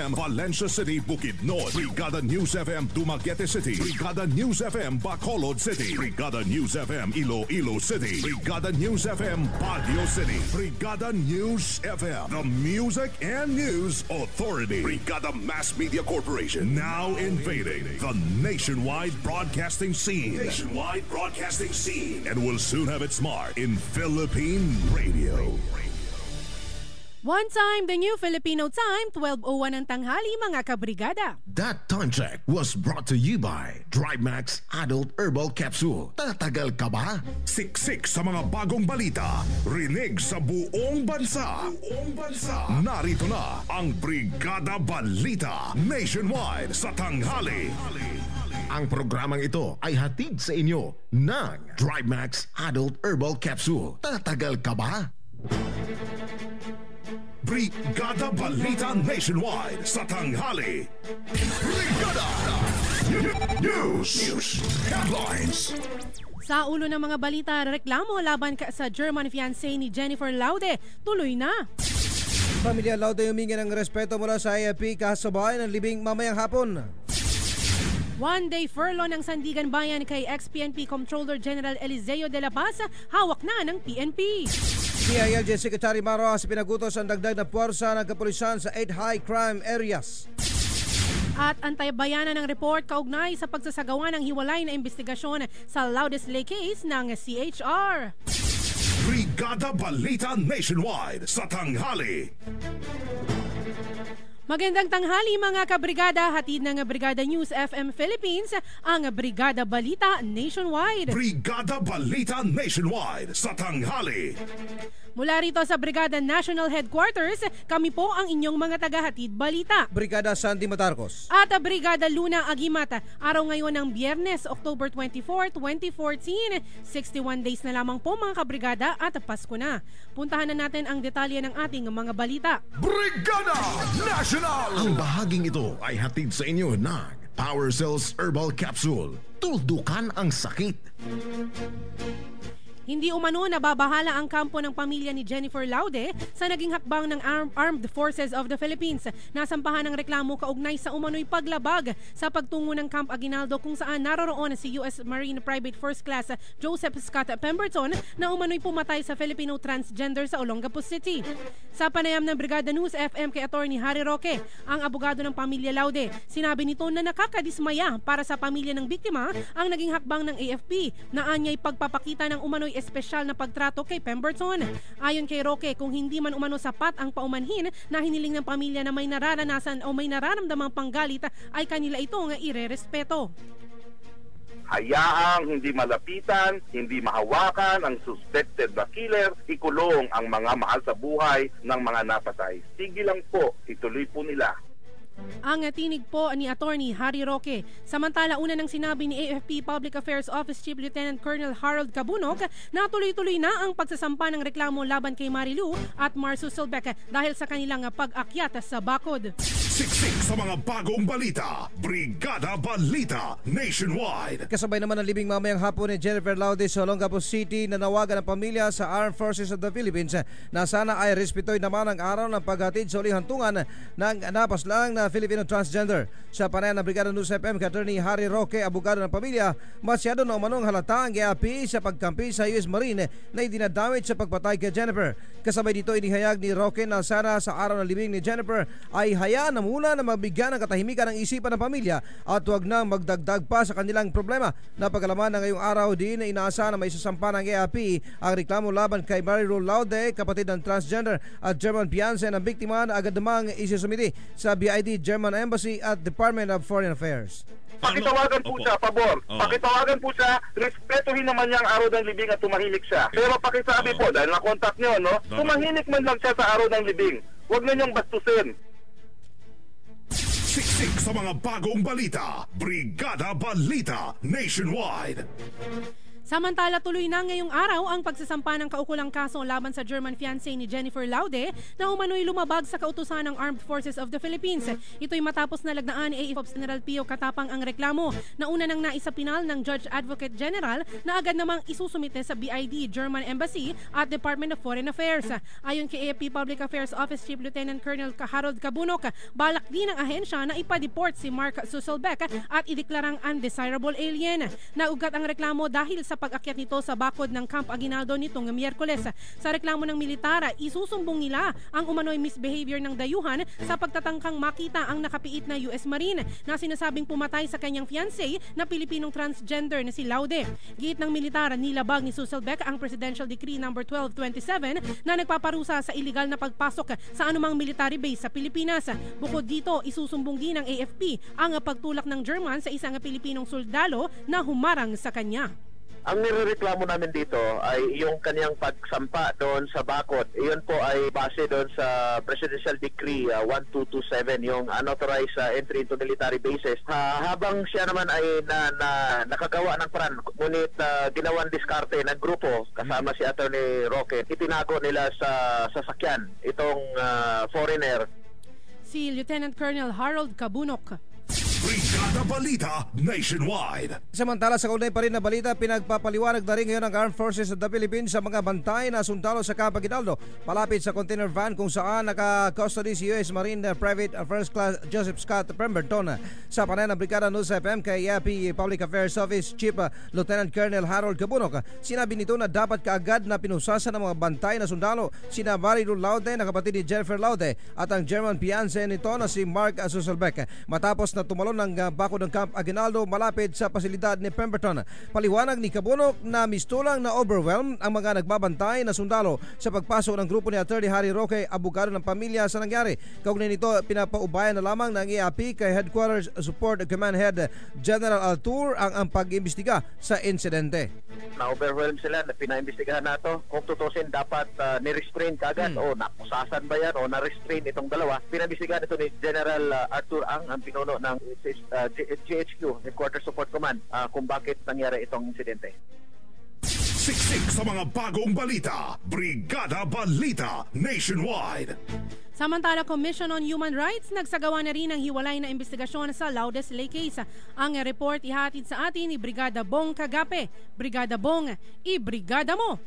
Valencia City, Bukidnon. Brigada News FM, Dumaguete City. Brigada News FM, Bacolod City. Brigada News FM, Iloilo City. Brigada News FM, Baguio City. Brigada News FM, the Music and News Authority. Brigada Mass Media Corporation, now invading the nationwide broadcasting scene. And will soon have its mark in Philippine radio. One time, the new Filipino time, 12:01 ng tanghali, mga kabrigada. That time check was brought to you by DriveMax Adult Herbal Capsule. Tatagal ka ba? Siksik sa mga bagong balita, rinig sa buong bansa. Narito na ang Brigada Balita Nationwide sa tanghali. Ang programang ito ay hatid sa inyo ng DriveMax Adult Herbal Capsule. Tatagal ka ba? Brigada Balita Nationwide sa tanghali. Brigada News Headlines. Sa ulo ng mga balita, reklamo laban sa German fiancé ni Jennifer Laude tuloy na. Pamilya Laude humingi ng respeto mula sa AFP kasabay ng libing mamayang hapon. One-day furlough ng Sandigan Bayan kay ex-PNP Comptroller General Eliseo de la Paz, hawak na ng PNP. DILG Secretary Maros pinagutos ang dagdag na puwersa ng kapulisan sa 8 high-crime areas. At antabayanan ng report kaugnay sa pagsasagawa ng hiwalay na investigasyon sa Laude Slay case ng CHR. Brigada Balita Nationwide sa tanghali. Magandang tanghali mga kabrigada, hatid ng Brigada News FM Philippines, ang Brigada Balita Nationwide. Brigada Balita Nationwide sa tanghali. Mula rito sa Brigada National Headquarters, kami po ang inyong mga tagahatid balita. Brigada Sandy Matarcos. At Brigada Luna Agimata. Araw ngayon ng Biyernes, October 24, 2014. 61 days na lamang po mga kabrigada at Pasko na. Puntahan na natin ang detalye ng ating mga balita. Brigada National! Ang bahaging ito ay hatid sa inyo ng Power Cells Herbal Capsule. Tuldukan ang sakit. Hindi umano nababahala ang kampo ng pamilya ni Jennifer Laude sa naging hakbang ng Armed Forces of the Philippines. Nasampahan ng reklamo kaugnay sa umano'y paglabag sa pagtungo ng Camp Aguinaldo kung saan naroroon si U.S. Marine Private First Class Joseph Scott Pemberton na umano'y pumatay sa Filipino transgender sa Olongapo City. Sa panayam ng Brigada News FM kay Attorney Harry Roque, ang abogado ng pamilya Laude, sinabi nito na nakakadismaya para sa pamilya ng biktima ang naging hakbang ng AFP na anyay pagpapakita ng umano'y espesyal na pagtrato kay Pemberton. Ayon kay Roque, kung hindi man umano sapat ang paumanhin na hiniling ng pamilya na may nararanasan o may nararamdamang panggalit ay kanila itong irerespeto. Hayaang hindi malapitan, hindi mahawakan ang suspected na killer, ikulong ang mga mahal sa buhay ng mga napatay. Sige lang po, ituloy po nila. Ang tinig po ni Attorney Harry Roque. Samantala, una nang sinabi ni AFP Public Affairs Office Chief Lieutenant Colonel Harold Cabunok na tuloy-tuloy na ang pagsasampa ng reklamo laban kay Marilu at Marsu Silbeck dahil sa kanilang pag-akyat sa bakod. Siksik sa mga bagong balita, Brigada Balita Nationwide. Kasabay naman ng libing mamayang hapon ni Jennifer Laude sa Olongapo City, nanawagan ang pamilya sa Armed Forces of the Philippines na sana ay respetoy naman ang araw ng paghatid sa uling hantungan ng napaslang na Filipino transgender. Sa panayam ng Brigada News FM kay Attorney Harry Roque, abogado ng pamilya, masyado na umanong halata ang GAP sa pagkampi sa US Marine na idinadamit sa pagpatay kay Jennifer. Kasabay dito inihayag ni Roque na sana sa araw ng libing ni Jennifer ay hayaan na muna na mabigyan ng katahimikan ng isipan ng pamilya at huwag nang magdagdag pa sa kanilang problema. Napagalaman na ngayong araw din na inaasa na may sasampa ng GAP ang reklamo laban kay Marilu Laude, kapatid ng transgender at German fiancé ng biktima na agad namang isusumiti sa BID German Embassy at Department of Foreign Affairs. Pakitawagan po siya, pabor. Pakitawagan po siya, respetuhin naman niya ang araw ng libing at tumahimik siya. Pero pakisabi po, dahil na-contact niyo, no? Tumahimik man lang siya sa araw ng libing. Huwag na niyong bastusin. Siksik sa mga bagong balita, Brigada Balita Nationwide. Samantala, tuloy na ngayong araw ang pagsasampa ng kaukulang kaso laban sa German fiancé ni Jennifer Laude na umano'y lumabag sa kautusan ng Armed Forces of the Philippines. Ito'y matapos na lagnaan ni AFP General Pio Katapang ang reklamo na una nang naisapinal ng Judge Advocate General na agad namang isusumite sa BID, German Embassy at Department of Foreign Affairs. Ayon kay AFP Public Affairs Office Chief Lieutenant Colonel Harold Cabunok, balak din ng ahensya na ipa-deport si Mark Susselbeck at ideklarang undesirable alien. Naugat ang reklamo dahil sa pag-akyat nito sa bakod ng Camp Aguinaldo nitong Miyerkules. Sa reklamo ng militar, isusumbong nila ang umano'y misbehavior ng dayuhan sa pagtatangkang makita ang nakapiit na US Marine na sinasabing pumatay sa kanyang fiancé na Pilipinong transgender na si Laude. Giit ng militar, nilabag ni Susselbeck ang Presidential Decree No. 1227 na nagpaparusa sa iligal na pagpasok sa anumang military base sa Pilipinas. Bukod dito, isusumbong din ng AFP ang pagtulak ng German sa isang Pilipinong soldado na humarang sa kanya. Ang nirereklamo namin dito ay yung kanyang pagsampa doon sa bakod. Iyon po ay base doon sa Presidential Decree 1227, yung unauthorized entry into military bases. Habang siya naman ay nakagawa ng paraan, ngunit ginawan diskarte ng grupo kasama si Attorney Roque, itinago nila sa sasakyan itong foreigner. Si Lieutenant Colonel Harold Cabunok. Brigada Balita Nationwide. Samantala sa kaunay pa rin na balita, pinagpapaliwanag na rin ngayon ng Armed Forces of the Philippines sa mga bantay na sundalo sa Camp Aguinaldo malapit sa container van kung saan naka-custody si US Marine Private First Class Joseph Scott Pemberton. Sa panayam ng Brigada News FM kay AFP Public Affairs Office Chief Lieutenant Colonel Harold Cabunok, sinabi nito na dapat kaagad na pinusasan ng mga bantay na sundalo sina Marilyn Laude na kapatid ni Jennifer Laude at ang German fiancé nito na si Mark Susselbeck matapos na tumalon ng bakod ng Camp Aguinaldo malapit sa pasilidad ni Pemberton. Paliwanag ni Cabunok na mistulang na overwhelm ang mga nagbabantay na sundalo sa pagpasok ng grupo ni Attorney Harry Roque, abogado ng pamilya sa nangyari. Kaugnay nito, pinapaubayan na lamang ng EAP kay Headquarters Support Command Head General Altur ang pag-imbestiga sa insidente. Na-overwhelm sila, na pinaimbestigahan nato. Kung tutusin, dapat ni-restrain kagad o napusasan ba yan o na-restrain itong dalawa. Pinaimbestigahan ito ni General Arthur ang pinuno ng GHQ, Headquarters Support Command, kung bakit nangyari itong insidente. Siksik sa mga bagong balita. Brigada Balita Nationwide. Samantala, Commission on Human Rights nagsagawa na rin ng hiwalay na investigasyon sa Laude Slay case. Ang report ihatid sa atin ni Brigada Bong Kagape. Brigada Bong, i-brigada mo!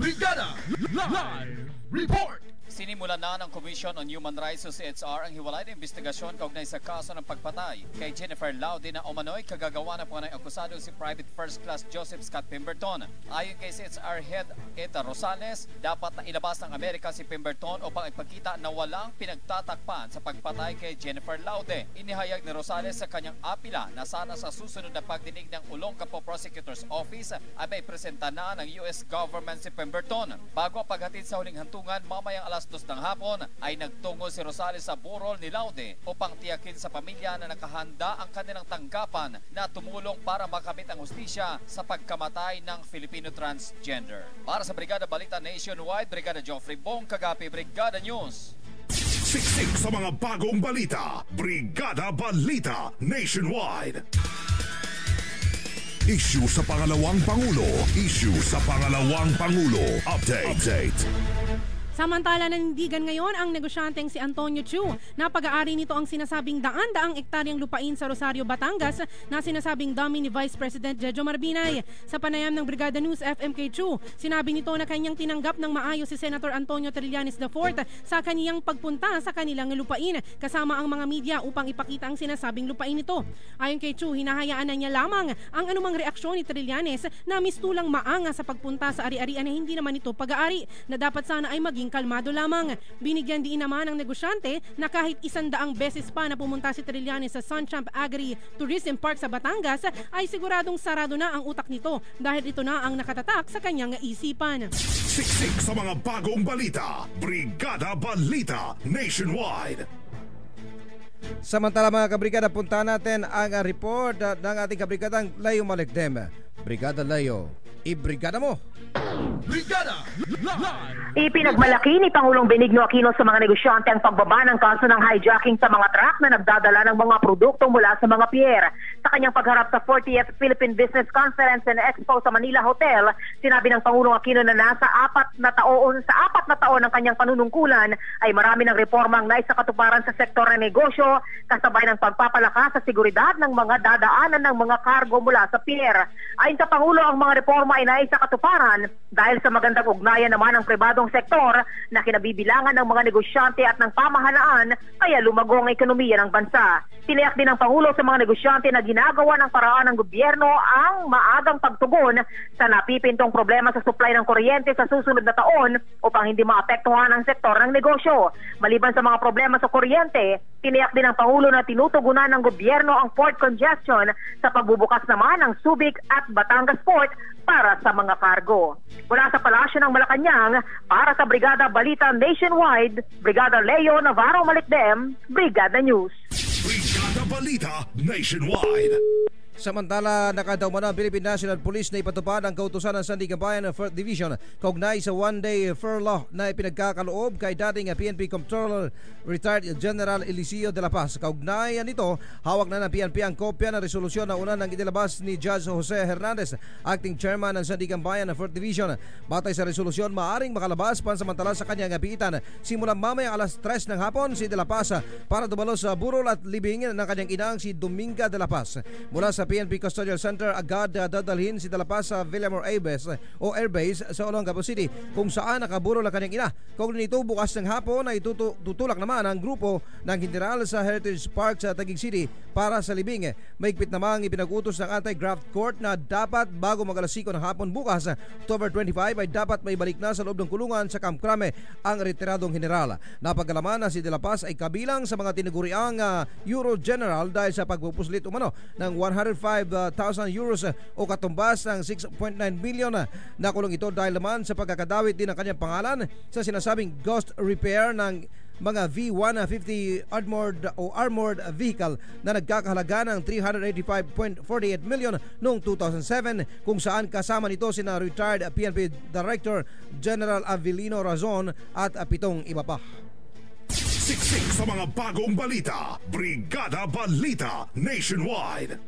Brigada Live Report! Sinimulan na ng Commission on Human Rights o CHR ang hiwalay na investigasyon kaugnay sa kaso ng pagpatay kay Jennifer Laude na umano'y kagagawa ng mga akusado si Private First Class Joseph Scott Pemberton. Ayon kay CHR Head Eta Rosales, dapat na ilabas ng Amerika si Pemberton upang ipakita na walang pinagtatakpan sa pagpatay kay Jennifer Laude. Inihayag ni Rosales sa kanyang apila na sana sa susunod na pagdinig ng Olongapo Prosecutor's Office ay may presenta na ng US government si Pemberton. Bago ang paghatid sa huling hantungan mamayang alas 2 ng hapon ay nagtungo si Rosales sa burol ni Laude upang tiyakin sa pamilya na nakahanda ang kanilang tanggapan na tumulong para makamit ang hustisya sa pagkamatay ng Filipino transgender. Para sa Brigada Balita Nationwide, Brigada Geoffrey Bong Kagapi, Brigada News. Siksik sa mga bagong balita. Brigada Balita Nationwide. Issue sa pangalawang Pangulo. Issue sa pangalawang Pangulo. Update. Samantala, nanindigan ngayon ang negosyanteng si Antonio Chu na pag-aari nito ang sinasabing daan-daang ektaryang lupain sa Rosario, Batangas na sinasabing dami ni Vice President Jejo Marbinay. Sa panayam ng Brigada News FM kay Chu, sinabi nito na kanyang tinanggap ng maayos si Senator Antonio Trillanes IV sa kaniyang pagpunta sa kanilang lupain kasama ang mga media upang ipakita ang sinasabing lupain nito. Ayon kay Chu, hinahayaan na niya lamang ang anumang reaksyon ni Trillanes na mistulang maanga sa pagpunta sa ari-arian na hindi naman ito pag-aari na dapat sana ay maging kalmado lamang. Binigyan din naman ng negosyante na kahit 100 beses pa na pumunta si Trillanes sa Sunchamp Agri Tourism Park sa Batangas ay siguradong sarado na ang utak nito dahil ito na ang nakatatak sa kanyang isipan. Siksik sa mga bagong balita. Brigada Balita Nationwide. Samantala mga kabrigada, punta natin ang report ng ating kabrigadang Layo Malikdem. Brigada Layo, Ibrigada mo! Ipinagmalaki ni Pangulong Benigno Aquino sa mga negosyante ang pagbaba ng kaso ng hijacking sa mga truck na nagdadala ng mga produkto mula sa mga pier. Sa kanyang pagharap sa 40th Philippine Business Conference and Expo sa Manila Hotel, sinabi ng Pangulong Aquino na sa apat na taon ng kanyang panunungkulan ay marami ng reformang naisakatuparan sa sektor ng negosyo, kasabay ng pagpapalakas sa seguridad ng mga dadaanan ng mga kargo mula sa pier. Ayon sa Pangulo, ang mga reforma ay naisakatuparan dahil sa magandang ugnayan naman ng pribadong sektor na kinabibilangan ng mga negosyante at ng pamahalaan, kaya lumago ang ekonomiya ng bansa. Tiniyak din ng Pangulo sa mga negosyante na ginagawa ng paraan ng gobyerno ang maagang pagtugon sa napipintong problema sa supply ng kuryente sa susunod na taon upang hindi maapektuhan ang sektor ng negosyo. Maliban sa mga problema sa kuryente, tiniyak din ng Pangulo na tinutugunan ng gobyerno ang port congestion sa pagbubukas naman ng Subic at Batangas Port para sa mga kargo. Mula sa Palasyo ng Malacanang, para sa Brigada Balita Nationwide, Brigada Leo Navarro Malikdem, Brigada News. Brigada Balita Nationwide. Samantala, nakadaw ang Philippine National Police na ipatupad ang kautusan ng Sandigan 4th Division kaugnay sa one-day furlough na ipinagkakaloob kay dating PNP Comptroller Retired General Eliseo de la Paz. Kaugnayan nito, hawak na ng PNP ang kopya ng resolusyon na una ng inilabas ni Judge Jose Hernandez, acting chairman ng Sandigan 4th Division. Batay sa resolusyon, maaring makalabas pansamantala sa kanyang apiitan simulang mamayang alas 3 ng hapon si de la Paz para dumalo sa burol at libing ng kanyang inang si Dominga de la Paz. Mula sa PNP Custodial Center, agad dadalhin si de la Paz sa Villamor Air Base sa Olongapo City kung saan nakaburol ang kanyang ina. Kaugnay nito, bukas ng hapon ay tutulak naman ang grupo ng General sa Heritage Park sa Taguig City para sa libing. Mahigpit namang ipinag-utos ng Anti-Graft Court na dapat bago mag-alasiko ng hapon bukas, October 25, ay dapat may balik na sa loob ng kulungan sa Camp Crame ang retiradong general. Napagalaman na si de la Paz ay kabilang sa mga tinaguriang Euro General dahil sa pagpupuslit umano ng 105,000 euros o katumbas ng 6.9 billion na kulong ito dahil naman sa pagkakadawit din ng kanyang pangalan sa sinasabing ghost repair ng mga V-150 armored vehicle na nagkakahalaga ng 385.48 million noong 2007 kung saan kasama nito sina retired PNP Director General Avelino Razon at 7 iba pa. Siksik sa mga bagong balita. Brigada Balita Nationwide.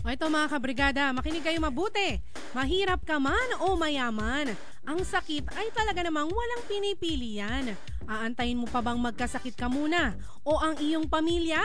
O ito mga kabrigada, makinig kayo mabuti. Mahirap ka man o mayaman, ang sakit ay talaga namang walang pinipili yan. Aantayin mo pa bang magkasakit ka muna? O ang iyong pamilya?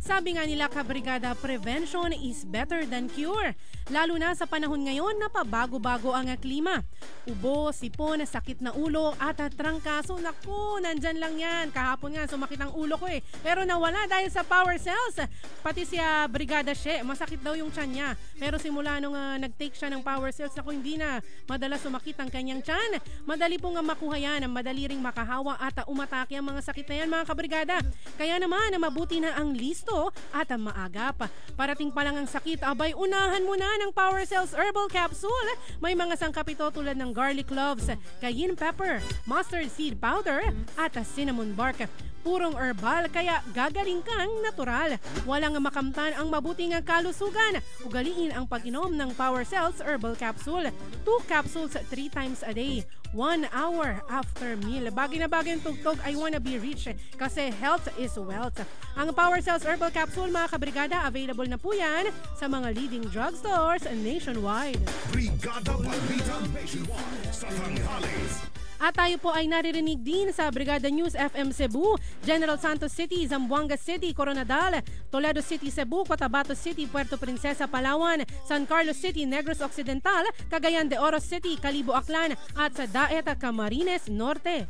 Sabi nga nila kabrigada, prevention is better than cure. Lalo na sa panahon ngayon na pabago-bago ang klima. Ubo, sipon, sakit na ulo at trangkaso. Naku, nandyan lang yan. Kahapon nga sumakit ang ulo ko pero nawala dahil sa Power Cells. Pati siya Brigada She, masakit daw yung tiyan niya. Pero simula nung nag-take siya ng Power Cells, naku, hindi na madalas sumakit ang kanyang tiyan. Madali po nga makuha yan, madali ring makahawa at umatake ang mga sakit na yan mga kabrigada. Kaya naman, mabuti na ang listo at ang maagap. Parating pa lang ang sakit, abay unahan mo na ng Power Cells Herbal Capsule. May mga sangkap ito tulad ng garlic cloves, cayenne pepper, mustard seed powder at cinnamon bark. Purong herbal kaya gagaling kang natural. Walang makamtan ang mabuting kalusugan. Ugaliin ang pag-inom ng Power Cells Herbal Capsule. 2 capsules 3 times a day. 1 hour after meal. Bagay na bagay ang tugtog, I wanna be rich kasi health is wealth. Ang Power Cells Herbal Capsule mga kabrigada, available na po yan sa mga leading drugstores nationwide. Brigada Balita Nationwide sa tanghali. At tayo po ay naririnig din sa Brigada News FM Cebu, General Santos City, Zamboanga City, Coronadal, Toledo City, Cebu, Cotabato City, Puerto Princesa, Palawan, San Carlos City, Negros Occidental, Cagayan de Oro City, Calibo, Aklan at sa Daet, Camarines Norte.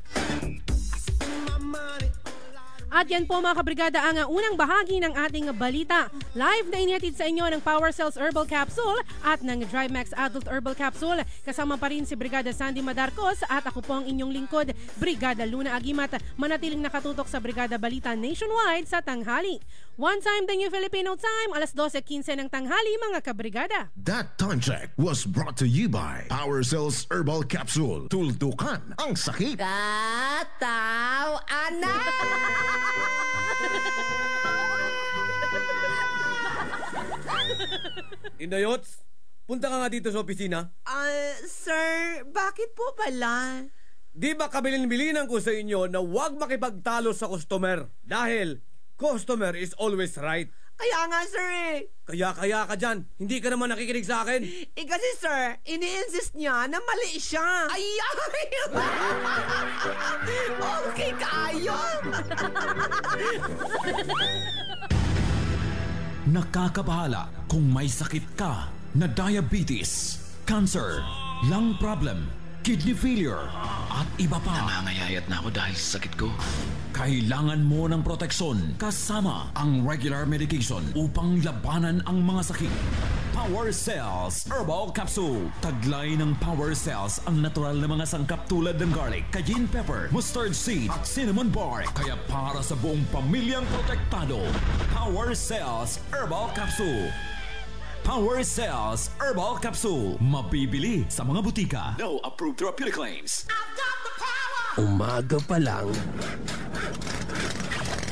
At yan po mga kabrigada ang unang bahagi ng ating balita. Live na inihatid sa inyo ng Power Cells Herbal Capsule at ng DriveMax Adult Herbal Capsule. Kasama pa rin si Brigada Sandy Madarcos at ako po ang inyong lingkod, Brigada Luna Agimat. Manatiling nakatutok sa Brigada Balita Nationwide sa tanghali. One time, the New Filipino Time, alas 12:15 ng tanghali mga kabrigada. That time check was brought to you by Power Cells Herbal Capsule. Tuldukan ang sakit. Kataw-anak! Indayots, punta ka nga dito sa opisina. Sir, bakit po pala? Di ba kabilin-bilinan ko sa inyo na huwag makipagtalo sa customer dahil customer is always right. Kaya nga, sir Kaya ka dyan. Hindi ka naman nakikinig sa akin. kasi, sir, ini-insist niya na mali siya. Ay! Okay, kayo! Nakakabahala kung may sakit ka na diabetes, cancer, lung problem, kidney failure, at iba pa. Nangangayayat na ako dahil sa sakit ko. Kailangan mo ng proteksyon kasama ang regular medication upang labanan ang mga sakit. Power Cells Herbal Capsule. Taglay ng Power Cells ang natural na mga sangkap tulad ng garlic, cayenne pepper, mustard seed at cinnamon bark. Kaya para sa buong pamilyang protektado, Power Cells Herbal Capsule. Power Cells Herbal Capsule. Mabibili sa mga butika. No approved therapeutic claims. Umaga pa lang.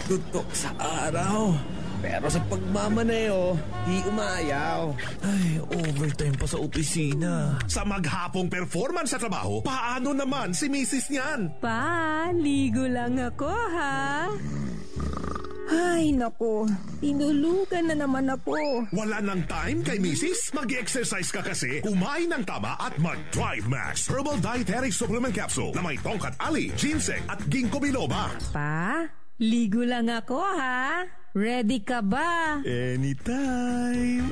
Tutok sa araw. Pero sa pagmamaneo, di umayaw. Ay, overtime pa sa opisina. Sa maghapong performance sa trabaho, paano naman si Mrs. niyan? Pa, ligo lang ako ha. Ay, naku. Tinulugan na naman ako. Wala nang time kay Mrs.? Mag-exercise ka kasi, kumain ng tama at mag-Drive Max Herbal Dietary Supplement Capsule na may tongkat ali, ginseng at ginkgo biloba. Pa, ligo lang ako ha. Ready ka ba? Anytime.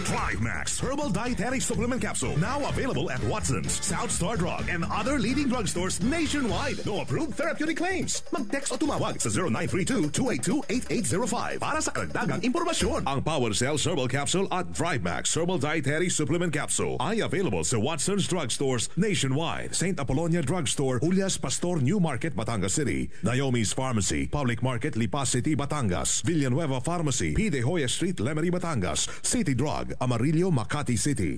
Drive Max Herbal Dietary Supplement Capsule. Now available at Watson's, South Star Drug, and other leading drugstores nationwide. No approved therapeutic claims. Mag-text o tumawag sa 0932-282-8805 para sa karagdagang impormasyon. Ang Power Cells Herbal Capsule at Drive Max Herbal Dietary Supplement Capsule ay available sa Watson's drugstores nationwide. St. Apollonia Drugstore, Julias Pastor New Market, Batangas City. Naomi's Pharmacy, Public Market, Lipas City, Batangas. Villanueva Pharmacy, P. De Hoya Street, Lemery, Batangas. City Drug, Amarillo, Makati City.